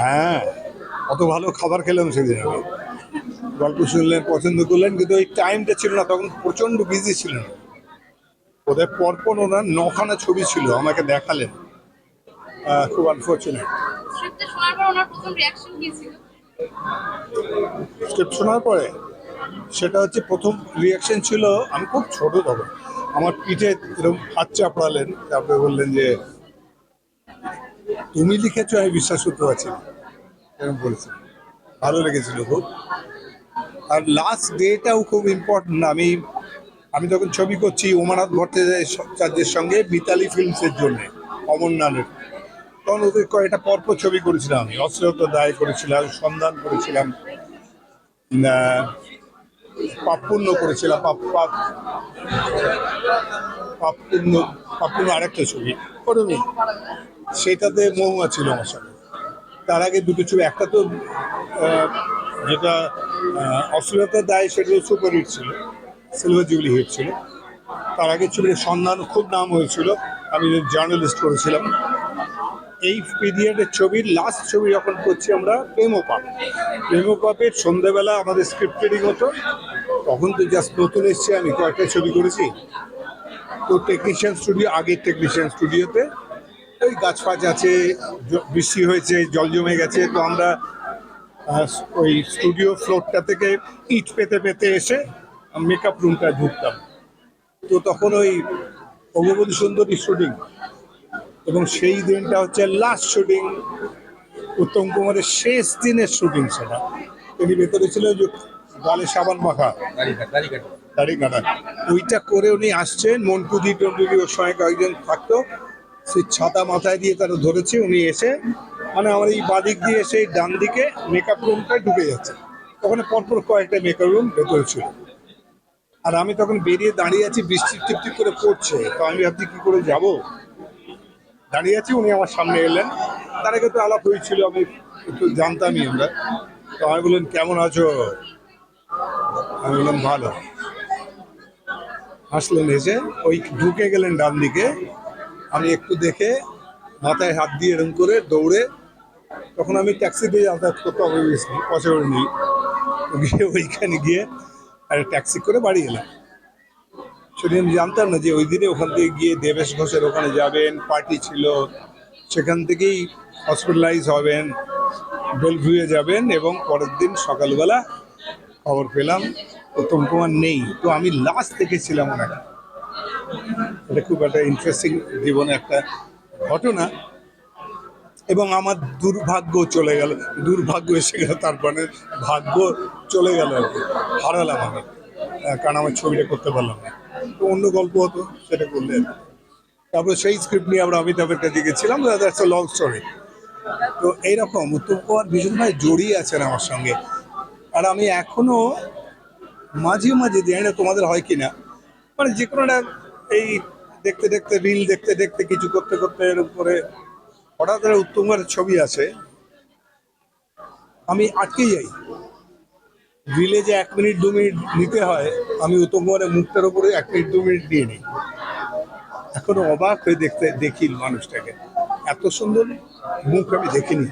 হ্যাঁ, অত ভালো খাবার খেলাম সেদিন আমি। গল্প শুনলেন, পছন্দ করলেন, কিন্তু ওই টাইমটা ছিল না, তখন প্রচন্ড বিজি ছিলেন। ওদের পরপর ওনার 9খানা ছবি ছিল, আমাকে দেখালেন। খুব আনফর্চুনেট। স্ক্রিপ্ট শোনার পরে সেটা হচ্ছে, প্রথম রিয়াকশন ছিল, আমি খুব ছোট তখন, আমার পিঠে এরকম হাত চাপড়ালেন, তারপরে বললেন যে তুমি লিখেছো, আমি বিশ্বাস করতে পারছি না, এরকম বলেছি। ভালো লেগেছিল খুব। আর লাস্ট ডেটাও খুব ইম্পর্টেন্ট। আমি আমি তখন ছবি করছি উমানাথ ভট্টাচার্যের সঙ্গে মিতালি ফিল্মসের জন্য, অমরনাথের। তখন ওদের কয়েকটা পরপর ছবি করেছিলাম, আমি অশ্লীলতা দায় করেছিলাম, সন্ধান করেছিলাম, পাপপুণ্য করেছিলাম, পাপপুণ্য পাপপুণ্য আরেকটা ছবি ওরকমই। সেটাতে মহুয়া ছিল আমার সঙ্গে। তার আগে দুটো ছবি, একটা তো যেটা অশ্লীলতার দায়, সেটা সুপার হিট ছিল, সিলভার জুবলি হিট ছিল। তার আগে ছবির সন্ধান খুব নাম হয়েছিল, আমি জার্নালিস্ট করেছিলাম। এই পিরিয়ডের ছবির লাস্ট ছবি যখন করছি আমরা, প্রেমোপাপের সন্ধ্যেবেলা আমাদের স্ক্রিপ্ট রিডিং হতো। তখন তো জাস্ট নতুন এসছে, আমি কয়েকটা ছবি করেছি। তো টেকনিশিয়ান স্টুডিও, আগের টেকনিশিয়ান স্টুডিওতে ওই গাছ ফাছ আছে, বৃষ্টি হয়েছে, জল জমে গেছে, তো আমরা ওই স্টুডিও ফ্লোরটা থেকে ইট পেতে পেতে এসে মেকআপ রুমটা ঢুকতাম। তো তখন ওই ভগবতী সুন্দরী শুটিং, এবং সেই দিনটা হচ্ছে লাস্ট শুটিং, উত্তম কুমারের শেষ দিনের শুটিং। সেটা তিনি ভেতরে ছিল, যে গালে সাবান মাখা, দাড়ি কাটা, ওইটা করে উনি আসছেন। মন্টুদি টন্টুদি ওর সঙ্গে কয়েকজন থাকতো, সেই ছাতা মাথায় দিয়ে তারা ধরেছে। উনি এসে, মানে আমার এই বাদিক দিয়ে এসে ডান দিকে মেকআপ রুমটায় ঢুকে যাচ্ছে। ওখানে পরপর কয়েকটা মেকআপ রুম ভেতরে ছিল। আর আমি তখন বেরিয়ে দাঁড়িয়ে আছি, বৃষ্টি টিপটিপ করে পড়ছে, তো আমি ভাবছি কি করে যাব, দাঁড়িয়ে আছি। উনি আমার সামনে এলেন, তার আগে তো আলাপ হয়েছিল, আমি একটু জানতামই আমরা। তো আমি বললেন, কেমন আছো? আমি বললাম, ভালো। হাসলেন, এসে ওই ঢুকে গেলেন ডান দিকে। আমি একটু দেখে মাথায় হাত দিয়ে এরকম করে দৌড়ে, তখন আমি ট্যাক্সি দিয়ে যাতায়াত করতে হবে, পসিবল নেই, গিয়ে ওইখানে গিয়ে একটা ট্যাক্সি করে বাড়ি এলাম। সেদিন আমি জানতাম না যে ওই দিনে ওখান থেকে গিয়ে দেবেশ ঘোষের ওখানে যাবেন, পার্টি ছিল, সেখান থেকেই হসপিটালাইজ হবেন, বেলভিউয়ে যাবেন, এবং পরের দিন সকালবেলা খবর পেলাম উত্তম কুমার নেই। তো আমি লাস্ট থেকে ছিলাম ওনাকে। এটা খুব একটা ইন্টারেস্টিং জীবনে একটা ঘটনা। এবং আমার দুর্ভাগ্য চলে গেল, দুর্ভাগ্য এসে গেল, তারপরে ভাগ্য চলে গেল আর কি, হারালাম আমি, কারণ আমার ছবিটা করতে পারলাম না। তো অন্য গল্প হতো, সেটা করলে। তারপরে সেই স্ক্রিপ্ট নিয়ে আমরা অমিতাভের কাছে গেছিলাম, দ্যাটস এ লং স্টোরি। তো এইরকম উত্তম কুমার ভীষণভাবে জড়িয়ে আছেন আমার সঙ্গে। আর আমি এখনো মাঝে মাঝে, জানি না তোমাদের হয় কিনা, মানে যে কোনো একটা, এই দেখতে দেখতে, রিল দেখতে দেখতে, কিছু করতে করতে, এর উপরে হঠাৎ করে উত্তম কুমারের ছবি আছে, আমি আটকে যাই। রিলে যে 1 মিনিট 2 মিনিট নিতে হয়, আমি উত্তম কুমারের মুখটার উপরে 1 মিনিট 2 মিনিট নিয়ে নিই। এখনো অবাক হয়ে দেখি মানুষটাকে, এত সুন্দর মুখ আমি দেখিনি।